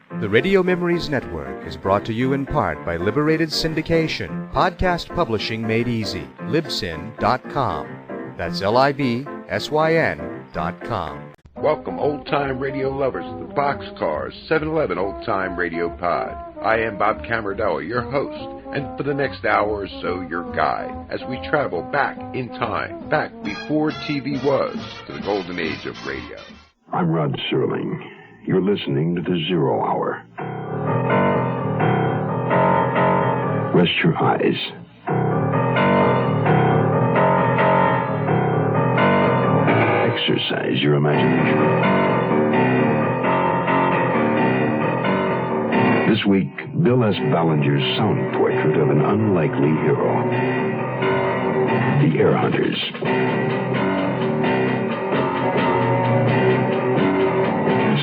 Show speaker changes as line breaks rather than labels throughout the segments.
The Radio Memories Network is brought to you in part by Liberated Syndication, podcast publishing made easy, libsyn.com. That's libsyn.com.
Welcome, old-time radio lovers to the Boxcars 7-Eleven Old-Time Radio Pod. I am Bob Camarillo, your host, and for the next hour or so, your guide, as we travel back in time, back before TV was, to the golden age of radio.
I'm Rod Serling. You're listening to the Zero Hour. Rest your eyes. Exercise your imagination. This week, Bill S. Ballinger's sound portrait of an unlikely hero. The Heir Hunters.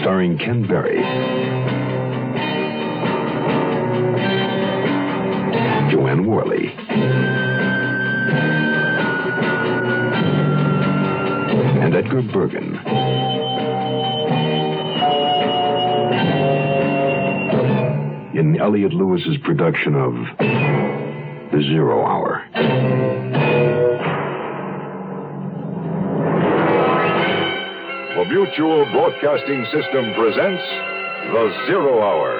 Starring Ken Berry, Joanne Worley, and Edgar Bergen. In Elliot Lewis's production of The Zero Hour.
The Mutual Broadcasting System presents The Zero Hour.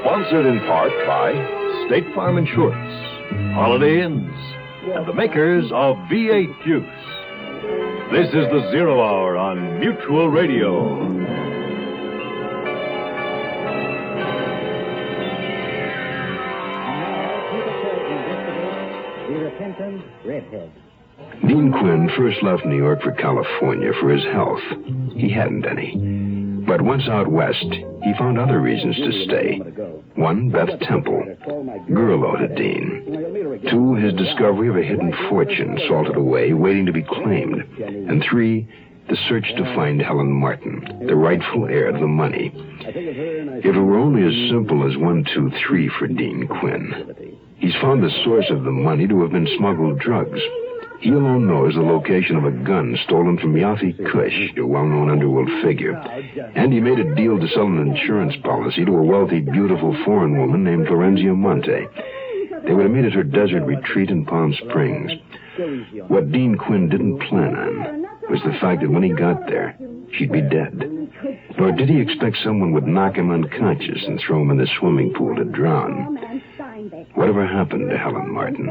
Sponsored in part by State Farm Insurance, Holiday Inns, and the makers of V8 Juice. This is The Zero Hour on Mutual Radio.
The repentant redhead.
Dean Quinn first left New York for California for his health. He hadn't any. But once out west, he found other reasons to stay. One, Beth Temple, girl to Dean. Two, his discovery of a hidden fortune salted away, waiting to be claimed. And three, the search to find Helen Martin, the rightful heir to the money. If it were only as simple as 1, 2, 3 for Dean Quinn. He's found the source of the money to have been smuggled drugs. He alone knows the location of a gun stolen from Yafi Kush, a well-known underworld figure. And he made a deal to sell an insurance policy to a wealthy, beautiful foreign woman named Florenzia Monte. They would have met at her desert retreat in Palm Springs. What Dean Quinn didn't plan on was the fact that when he got there, she'd be dead. Nor did he expect someone would knock him unconscious and throw him in the swimming pool to drown. Whatever happened to Helen Martin?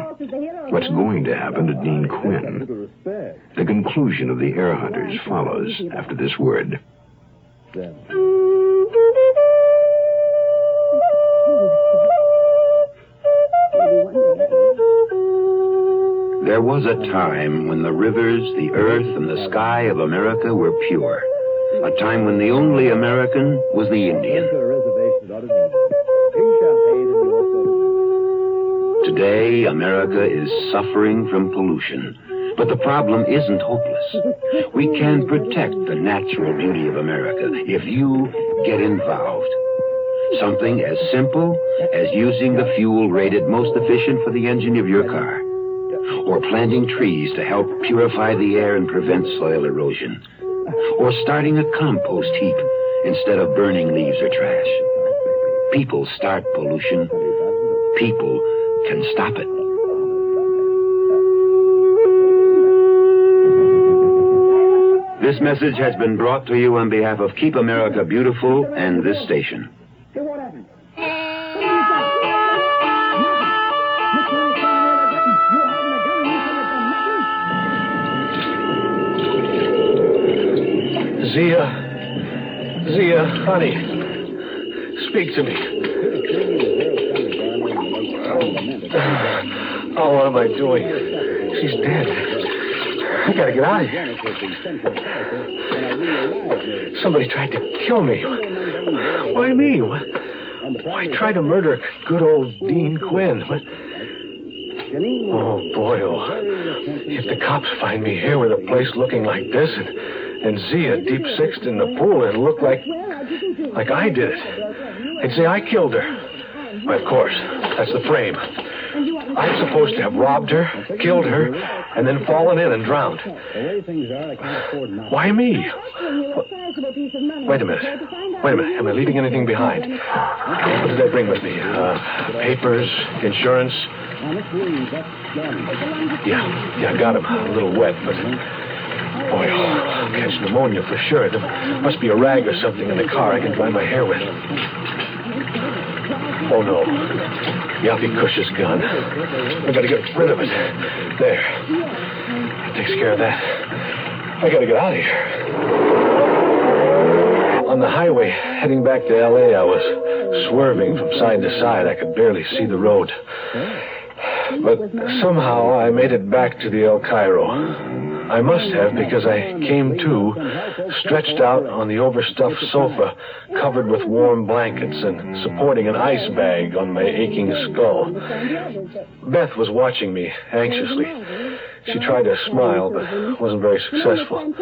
What's going to happen to Dean Quinn? The conclusion of the Heir Hunters follows after this word.
There was a time when the rivers, the earth, and the sky of America were pure. A time when the only American was the Indian. Today, America is suffering from pollution. But the problem isn't hopeless. We can protect the natural beauty of America if you get involved. Something as simple as using the fuel rated most efficient for the engine of your car. Or planting trees to help purify the air and prevent soil erosion. Or starting a compost heap instead of burning leaves or trash. People start pollution. People can stop it. This message has been brought to you on behalf of Keep America Beautiful and this station.
Zia, honey, speak to me. Oh, what am I doing? She's dead. I gotta get out of here. Somebody tried to kill me. Why me? Why try to murder good old Dean Quinn? Oh, boy, if the cops find me here with a place looking like this and Zia deep sixed in the pool, it'll look like I did it. They'd say I killed her. Why, of course, that's the frame. I'm supposed to have robbed her, killed her, and then fallen in and drowned. Why me? Wait a minute. Wait a minute. Am I leaving anything behind? What did I bring with me? Papers, insurance. Yeah, I got him. A little wet, but... Boy, I'll catch pneumonia for sure. There must be a rag or something in the car I can dry my hair with. Oh, no. Yappy Cush's gun. I gotta get rid of it. There. That takes care of that. I gotta get out of here. On the highway, heading back to L.A., I was swerving from side to side. I could barely see the road. But somehow I made it back to the El Cairo. I must have, because I came to, stretched out on the overstuffed sofa, covered with warm blankets and supporting an ice bag on my aching skull. Beth was watching me anxiously. She tried to smile, but wasn't very successful.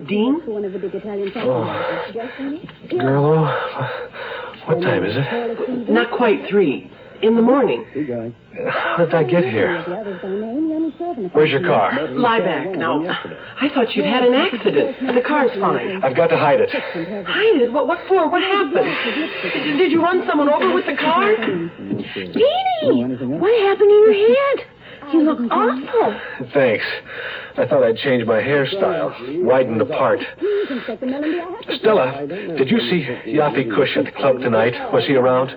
Dean?
Oh, Gerlo, what time is it?
Not quite 3. In the morning.
How did I get here? Where's your car?
Lie back. Now, I thought you'd had an accident. The car's fine.
I've got to hide it.
Hide it? What for? What happened? Did you run someone over with the car?
Deanie, what happened to your head? You look awful.
Thanks. I thought I'd change my hairstyle, widen the part. Stella, did you see Yappy Cush at the club tonight? Was he around?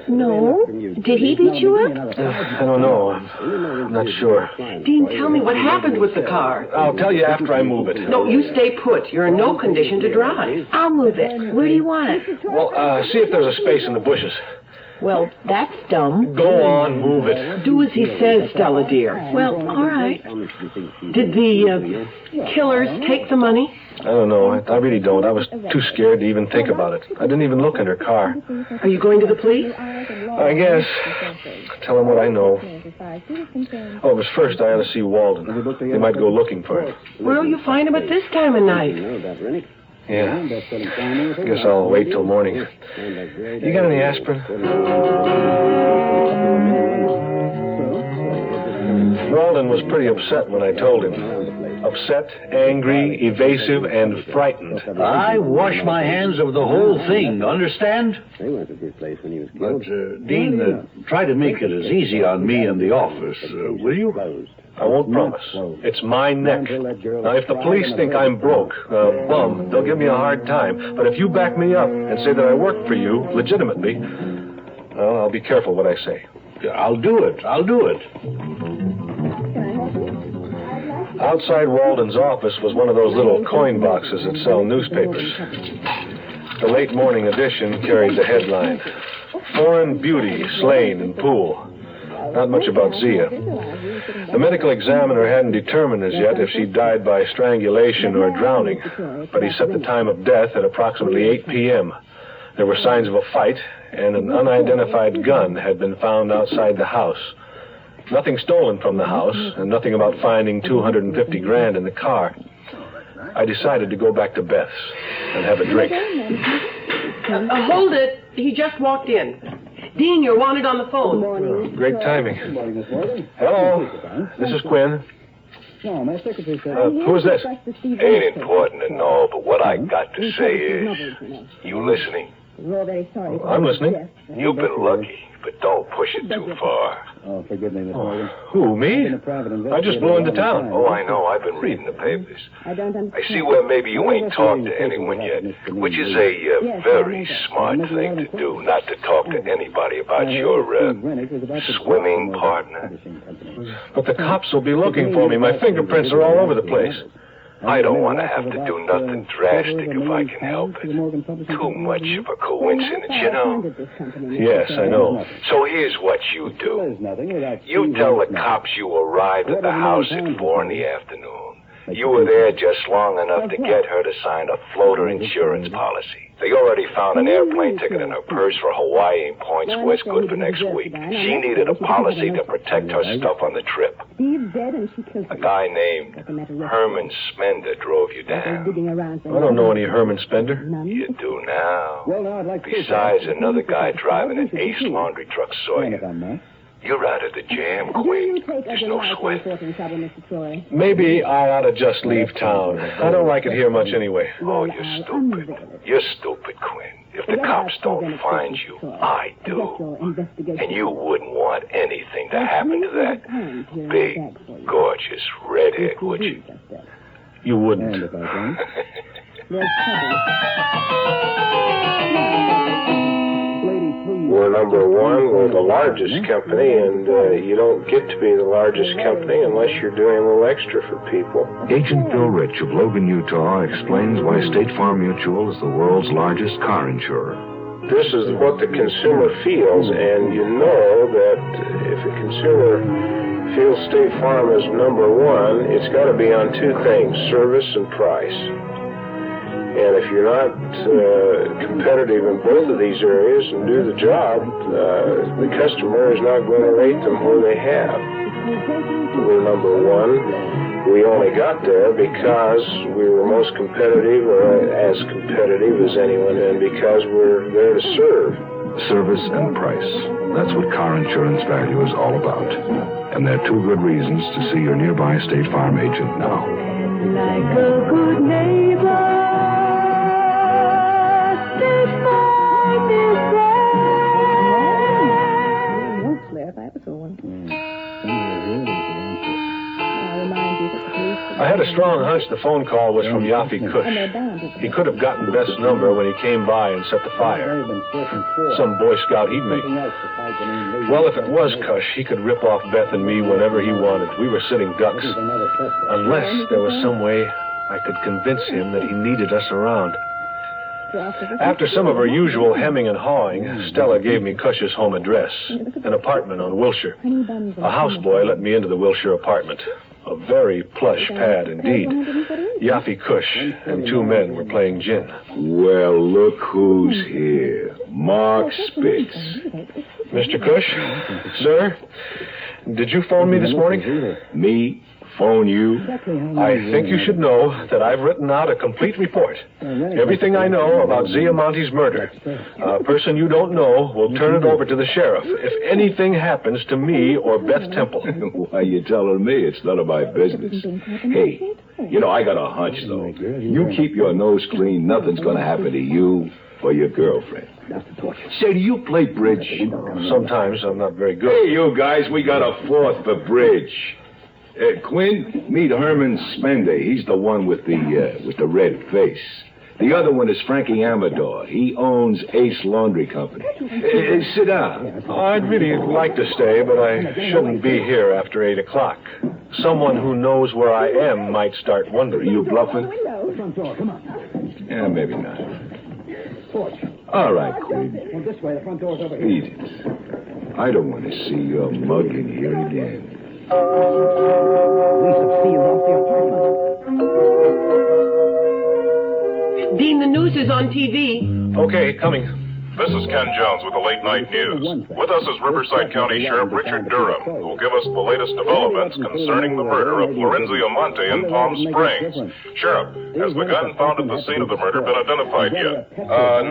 No. Did he beat you up?
I don't know. I'm not sure.
Dean, tell me what happened with the car.
I'll tell you after I move it.
No, you stay put. You're in no condition to drive.
I'll move it. Where do you want it?
Well, see if there's a space in the bushes.
Well, that's dumb.
Go on, move it.
Do as he says, Stella, dear.
Well, all right.
Did the killers take the money?
I don't know. I really don't. I was too scared to even think about it. I didn't even look in her car.
Are you going to the police?
I guess. Tell them what I know. Oh, but first I ought to see Walden. They might go looking for him.
Where'll you find him at this time of night?
Yeah. Guess I'll wait till morning. You got any aspirin? Walden was pretty upset when I told him. Upset, angry, evasive, and frightened.
I wash my hands of the whole thing, understand? But, Dean, try to make it as easy on me in the office, will you?
I won't promise. It's my neck. Now, if the police think I'm broke, a bum, they'll give me a hard time. But if you back me up and say that I work for you legitimately, well, I'll be careful what I say.
I'll do it.
Outside Walden's office was one of those little coin boxes that sell newspapers. The late morning edition carried the headline, "Foreign Beauty Slain in Pool." Not much about Zia. The medical examiner hadn't determined as yet if she died by strangulation or drowning, but he set the time of death at approximately 8 p.m. There were signs of a fight, and an unidentified gun had been found outside the house. Nothing stolen from the house, and nothing about finding $250,000 in the car. I decided to go back to Beth's and have a drink.
Hold it. He just walked in. Dean, you're wanted on the phone.
Great timing. Hello, this is Quinn. Who is this?
Ain't important to know, but what I got to say is, you listening?
I'm listening.
You've been lucky, but don't push it too far.
Oh, forgive me, Mr. Morgan.
Who, me? I just blew into town.
Oh, I know. I've been reading the papers. I see where maybe you ain't talked to anyone yet, which is a very smart thing to do, not to talk to anybody about your swimming partner.
But the cops will be looking for me. My fingerprints are all over the place.
I don't want to have to do nothing drastic if I can help it. Too much of a coincidence, you know?
Yes, I know.
So here's what you do. You tell the cops you arrived at the house at 4 in the afternoon. You were there just long enough to get her to sign a floater insurance policy. They already found an airplane ticket in her purse for Hawaii and points west good for next week. She needed a policy to protect her stuff on the trip. A guy named Herman Spender drove you down.
I don't know any Herman Spender.
You do now. Besides, another guy driving an Ace laundry truck saw you. You're out of the jam, Quinn. There's no sweat.
Maybe I ought to just leave town. I don't like it here much anyway.
Oh, you're stupid. You're stupid, Quinn. If the cops don't find you, I do. And you wouldn't want anything to happen to that big, gorgeous redhead, would you?
You wouldn't.
We're number one. We're the largest company, and you don't get to be the largest company unless you're doing a little extra for people.
Agent Bill Rich of Logan, Utah, explains why State Farm Mutual is the world's largest car insurer.
This is what the consumer feels, and you know that if a consumer feels State Farm is number one, it's got to be on two things, service and price. And if you're not competitive in both of these areas and do the job, the customer is not going to rate them where they have. We're number one. We only got there because we were most competitive, or as competitive as anyone, and because we're there to serve.
Service and price. That's what car insurance value is all about. And there are two good reasons to see your nearby State Farm agent now.
Like a good neighbor.
I had a strong hunch the phone call was from Yafi Kush. He could have gotten Beth's number when he came by and set the fire. Some Boy Scout he'd make. Well, if it was Kush, he could rip off Beth and me whenever he wanted. We were sitting ducks. Unless there was some way I could convince him that he needed us around. After some of her usual hemming and hawing, Stella gave me Cush's home address, an apartment on Wilshire. A houseboy let me into the Wilshire apartment. A very plush pad indeed. Yafi Kush and two men were playing gin.
Well, look who's here. Mark Spitz.
Mr. Kush, sir, did you phone me this morning?
Me? Phone you?
I think you should know that I've written out a complete report. Everything I know about Zia Monte's murder. A person you don't know will turn it over to the sheriff if anything happens to me or Beth Temple.
Why, you telling me it's none of my business? Hey, you know, I got a hunch, though. You keep your nose clean, nothing's going to happen to you or your girlfriend. Say, do you play bridge?
Sometimes. I'm not very good.
Hey, you guys, we got a fourth for bridge. Quinn, meet Herman Spender. He's the one with the red face. The other one is Frankie Amador. He owns Ace Laundry Company. Sit down.
I'd really like to stay, but I shouldn't be here after 8 o'clock. Someone who knows where I am might start wondering.
Are you bluffing? Yeah, maybe not. All right, Quinn. Beat it. I don't want to see your mug in here again.
Dean, the news is on TV.
Okay, coming.
This is Ken Jones with the Late Night News. With us is Riverside County Sheriff Richard Durham, who will give us the latest developments concerning the murder of Lorenzio Monte in Palm Springs. Sheriff, has the gun found at the scene of the murder been identified yet?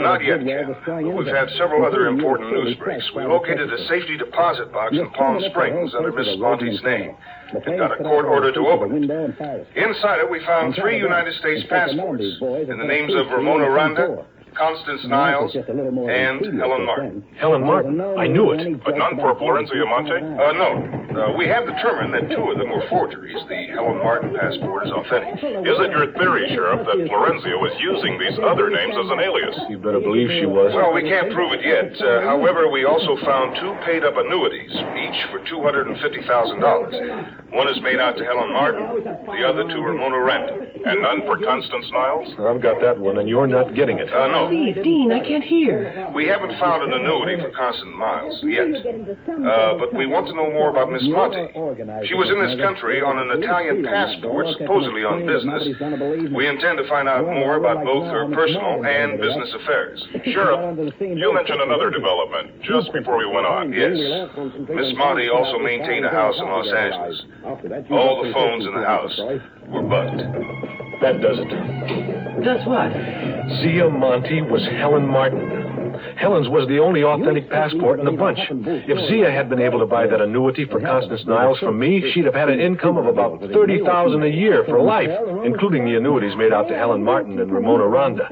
Not yet, Ken. We've had several other important news breaks. We located a safety deposit box in Palm Springs under Mrs. Monte's name and got a court order to open it. Inside it, we found 3 United States passports in the names of Ramona Randa, Constance Niles, and Helen Martin.
Helen Martin? I knew it.
But none for Lorenzio Monte?
No. We have determined that 2 of them were forgeries. The Helen Martin passport is authentic.
Is it your theory, Sheriff, that Lorenzio was using these other names as an alias?
You better believe she was.
Well, we can't prove it yet. However, we also found 2 paid-up annuities, each for $250,000. One is made out to Helen Martin, the other to Ramona Randa.
And none for Constance Niles?
I've got that one, and you're not getting it.
No.
Please, Dean, I can't hear.
We haven't found an annuity for Constance Niles yet. But we want to know more about Miss Monte. She was in this country on an Italian passport, supposedly on business. We intend to find out more about both her personal and business affairs.
Sheriff, you mentioned another development just before we went on.
Yes. Miss Monte also maintained a house in Los Angeles. All the phones in the house were bugged.
That does it.
Does what?
Zia Monte was Helen Martin. Helen's was the only authentic passport in the bunch. If Zia had been able to buy that annuity for Constance Niles from me, she'd have had an income of about $30,000 a year for life, including the annuities made out to Helen Martin and Ramona Ronda.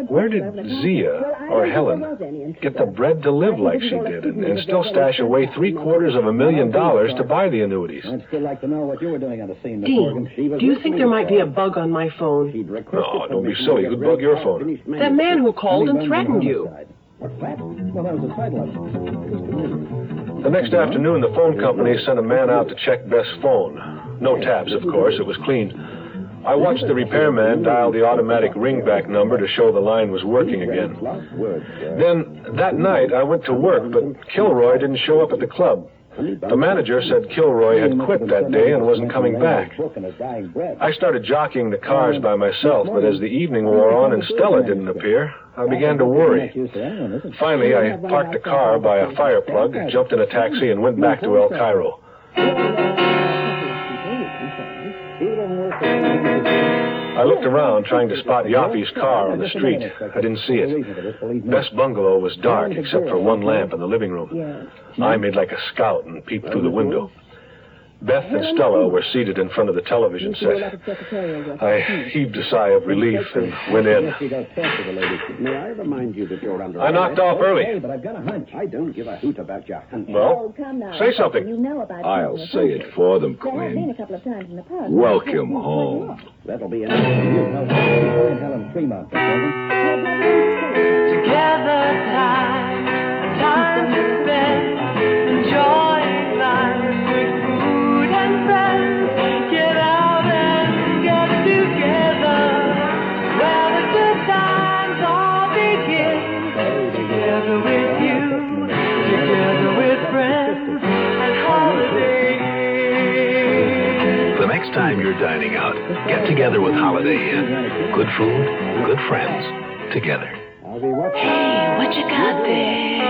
Where did Zia, or Helen, get the bread to live like she did and still stash away $750,000 to buy the annuities?
Dean, do you think there might be a bug on my phone?
No, don't be silly. Who'd bug your phone?
That man who called and threatened you.
The next afternoon, the phone company sent a man out to check Beth's phone. No tabs, of course. It was clean. I watched the repairman dial the automatic ringback number to show the line was working again. Then, that night, I went to work, but Kilroy didn't show up at the club. The manager said Kilroy had quit that day and wasn't coming back. I started jockeying the cars by myself, but as the evening wore on and Stella didn't appear, I began to worry. Finally, I parked the car by a fire plug, jumped in a taxi, and went back to El Cairo. I looked around, trying to spot Yaffe's car on the street. I didn't see it. Beth's bungalow was dark, except for one lamp in the living room. I made like a scout and peeped through the window. Beth and Stella were seated in front of the television set. I heaved a sigh of relief and went in.
May I remind you that you're under...
I knocked off early.
But I've got a hunch. I don't give a hoot about your hunch.
Well, say something.
I'll say it for them, Quinn. Welcome home.
That'll be enough for you. Helen Fremont.
Together, time to spend, enjoying life with food and friends. Get out and get together, where the good times all begin. Together with you, together with friends, and holidays.
The next time you're dining out, get together with Holiday Inn. Good food, good friends, together.
Hey, what you got there?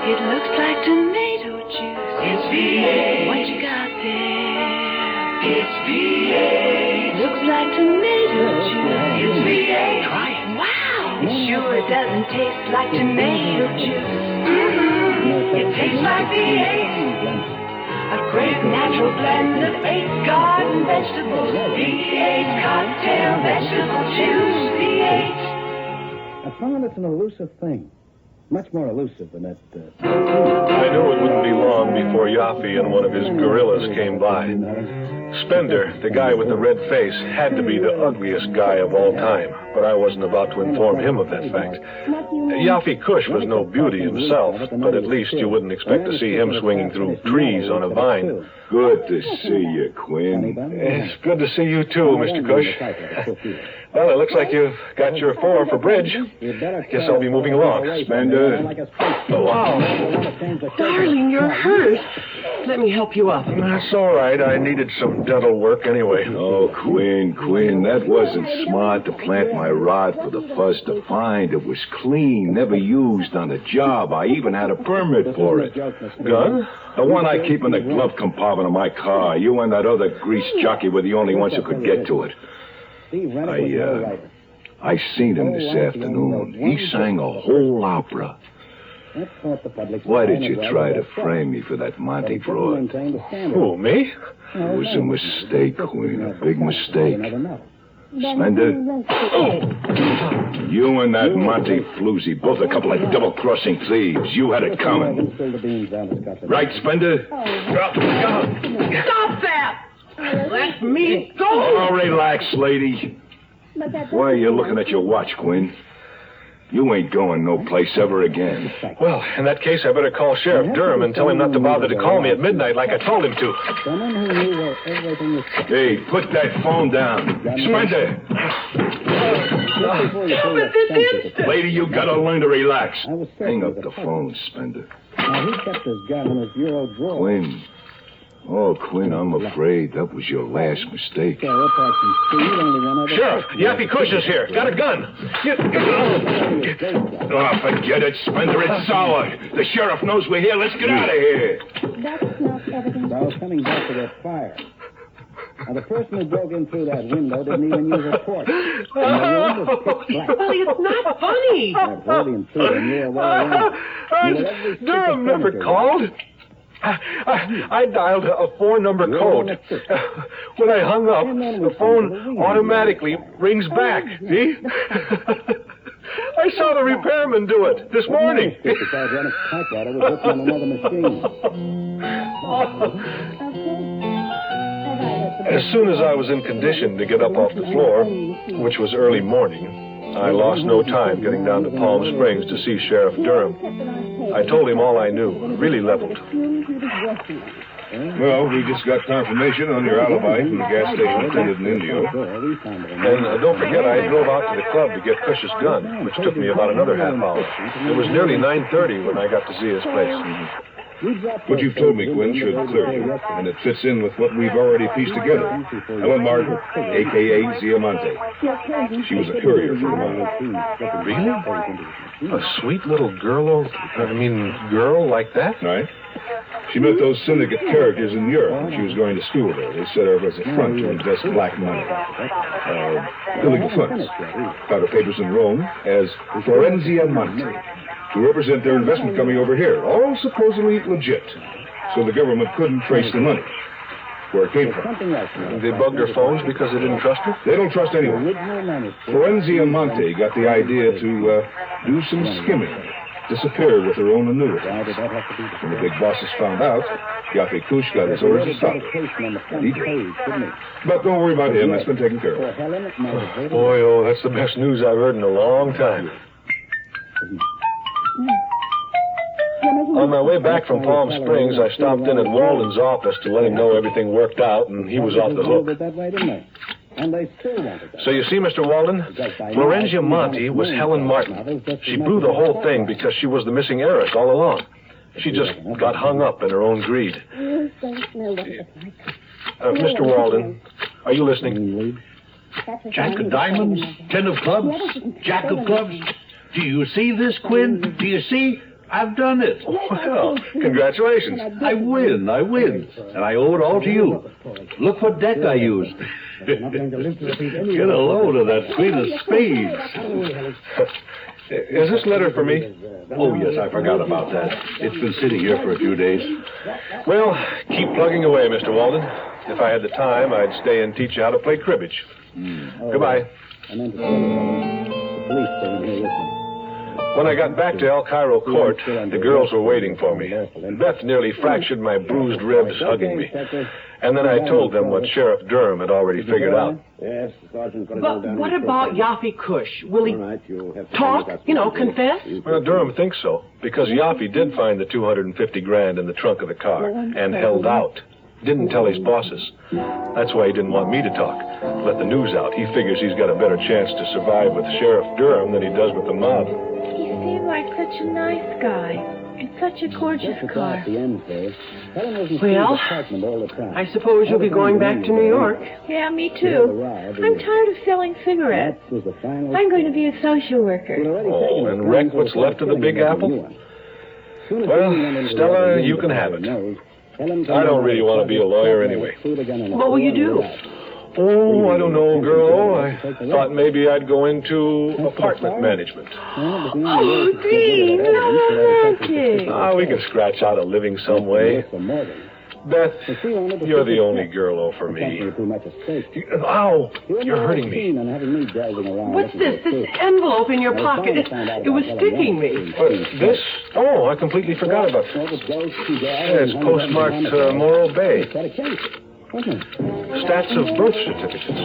It looks like tomato juice. It's V8. What you got there? It's V8. Looks like tomato juice. It's V8. Try it. Wow. It sure doesn't taste like tomato juice. Mm-hmm. It tastes like V8. A great natural blend of 8 garden vegetables. V8 cocktail vegetable juice. V8.
I found it's an elusive thing. Much more elusive than that...
I knew it wouldn't be long before Yaffe and one of his gorillas came by. Spender, the guy with the red face, had to be the ugliest guy of all time, but I wasn't about to inform him of that fact. Yaffe Kush was no beauty himself, but at least you wouldn't expect to see him swinging through trees on a vine.
Good to see you, Quinn.
It's good to see you too, Mr. Kush. Well, it looks like you've got your 4 for bridge. Guess I'll be moving along.
Spender.
Oh, wow.
Darling, you're hurt. Let me help you up.
That's all right. I needed some dental work anyway.
Oh, Quinn, that wasn't smart to plant my rod for the fuzz to find. It was clean, never used on the job. I even had a permit for it.
Gun?
The one I keep in the glove compartment of my car. You and that other grease jockey were the only ones who could get to it. I seen him this afternoon. He sang a whole opera. Why did you try to frame me for that Monty fraud?
Who, me?
It was a mistake, Queen. A big mistake. Spender? You and that Monty floozy, both a couple of double-crossing thieves. You had it coming. Right, Spender?
Stop that! Let me go!
Oh, relax, lady. Why are you looking at your watch, Quinn? You ain't going no place ever again.
Well, in that case, I better call Sheriff Durham and tell him not to bother to call me at midnight like I told him to.
Hey, put that phone down. Spender!
Stop it this instant!
Lady, you gotta learn to relax. Hang up the phone, Spender.
Now, he kept his gun in his bureau drawer.
Quinn. Oh, Quinn, I'm afraid that was your last mistake.
Sheriff, Yaffe Kush is here. Got a gun.
Oh, forget it, Spender. It's sour. The sheriff knows we're here. Let's get out of here.
I was coming back to that fire. Now, the person who broke in through that window didn't even use a torch. And the room was pitch black.
Billy, it's not funny.
That bloody intruder knew well around.
Durham never called. I dialed a 4-number code. When I hung up, the phone automatically rings back. See? I saw the repairman do it this morning. As soon as I was in condition to get up off the floor, which was early morning, I lost no time getting down to Palm Springs to see Sheriff Durham. I told him all I knew, really leveled.
Well, we just got confirmation on your alibi from the gas station attendant in Indio.
And don't forget, I drove out to the club to get Cush's gun, which took me about another half hour. It was nearly 9:30 when I got to see his place.
What you've told me, Quinn, should clear you, and it fits in with what we've already pieced together. Helen Martin, a.k.a. Ziamonte. She was a courier for the mob.
Really? A sweet little girl like that?
Right. She met those syndicate characters in Europe when she was going to school there. They set her up as a front to invest black money. Illegal funds. Got her papers in Rome as Florenzia Monte, to represent their investment coming over here, all supposedly legit. So the government couldn't trace the money, where it came from.
They bugged her phones because they didn't trust her?
They don't trust anyone. Florenzia Monte got the idea to do some skimming, disappear with her own annuity. When the big bosses found out, Yaffe Kush got his orders to stop her. And he did. But don't worry about him, that's been taken care of.
Boy, oh, that's the best news I've heard in a long time. On my way back from Palm Springs, I stopped in at Walden's office to let him know everything worked out, and he was off the hook. So you see, Mr. Walden, Florenzia Monte was Helen Martin. She blew the whole thing because she was the missing heiress all along. She just got hung up in her own greed. Mr. Walden, are you listening?
Jack of diamonds, 10 of clubs, Jack of clubs. Do you see this, Quinn? Do you see? I've done it.
Well, congratulations.
I win. And I owe it all to you. Look what deck I used. Get a load of that Queen of Spades.
Is this letter for me?
Oh, yes, I forgot about that. It's been sitting here for a few days.
Well, keep plugging away, Mr. Walden. If I had the time, I'd stay and teach you how to play cribbage. Goodbye. When I got back to El Cairo Court, the girls were waiting for me. Beth nearly fractured my bruised ribs hugging me. And then I told them what Sheriff Durham had already figured out.
But what about Yaffe Kush? Will he talk? Confess?
Well, Durham thinks so, because Yaffe did find the $250,000 in the trunk of the car and held out. Didn't tell his bosses. That's why he didn't want me to talk. Let the news out. He figures he's got a better chance to survive with Sheriff Durham than he does with the mob.
He seemed like such a nice guy. And such a gorgeous car.
Well, I suppose you'll be going back to New York.
Yeah, me too. I'm tired of selling cigarettes. I'm going to be a social worker.
Oh, and wreck what's left of the Big Apple? Well, Stella, you can have it. I don't really want to be a lawyer anyway.
What will you do?
Oh, I don't know, girl. I thought maybe I'd go into apartment management.
Oh, Dean, romantic.
We can scratch out a living some way. Beth, you're the only girl for me. Ow, you're hurting me.
What's this? This envelope in your pocket? It was sticking me.
This? Oh, I completely forgot about this. It's postmarked Morro Bay. Stats of birth certificates.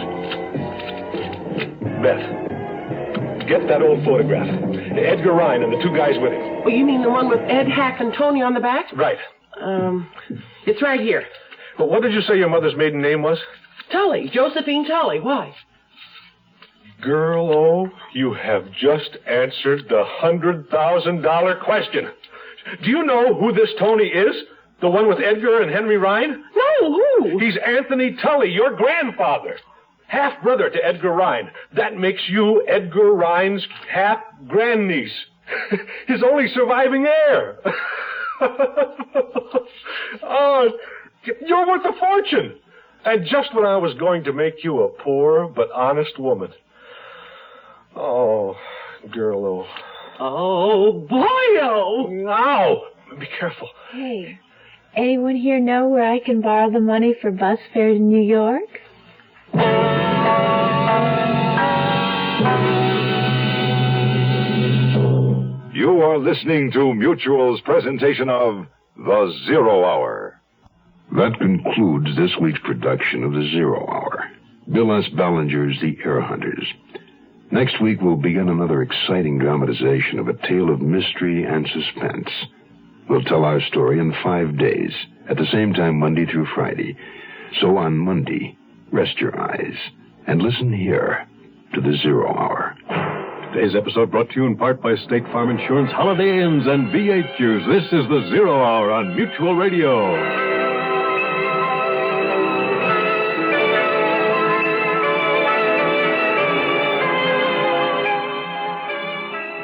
Beth, get that old photograph. Edgar Ryan and the two guys with him.
Oh, you mean the one with Ed Hack and Tony on the back?
Right.
It's right here.
But what did you say your mother's maiden name was?
Tully. Josephine Tully. Why?
Girl, oh, you have just answered the $100,000 question. Do you know who this Tony is? The one with Edgar and Henry Ryan?
No, who?
He's Anthony Tully, your grandfather. Half-brother to Edgar Ryan. That makes you Edgar Ryan's half-grandniece. His only surviving heir. Oh, you're worth a fortune. And just when I was going to make you a poor but honest woman. Oh, girl,
Oh, boyo!
Ow! Be careful.
Hey, anyone here know where I can borrow the money for bus fare to New York?
You are listening to Mutual's presentation of The Zero Hour.
That concludes this week's production of The Zero Hour. Bill S. Ballinger's The Air Hunters. Next week, we'll begin another exciting dramatization of a tale of mystery and suspense. We'll tell our story in 5 days, at the same time Monday through Friday. So on Monday, rest your eyes and listen here to The Zero Hour.
Today's episode brought to you in part by State Farm Insurance, Holiday Inns, and V8 Juice. This is The Zero Hour on Mutual Radio.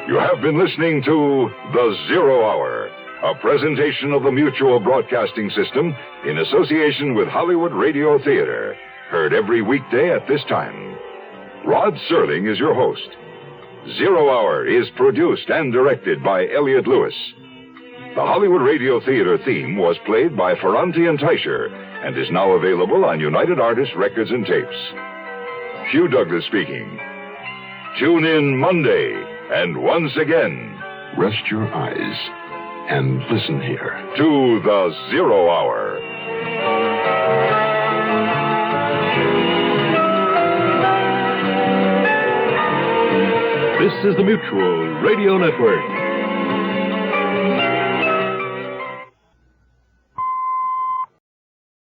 You have been listening to The Zero Hour, a presentation of the Mutual Broadcasting System in association with Hollywood Radio Theater. Heard every weekday at this time. Rod Serling is your host. Zero Hour is produced and directed by Elliott Lewis. The Hollywood Radio Theater theme was played by Ferranti and Teicher and is now available on United Artists Records and Tapes. Hugh Douglas speaking. Tune in Monday, and once again,
rest your eyes and listen here
to The Zero Hour.
This is the Mutual Radio Network.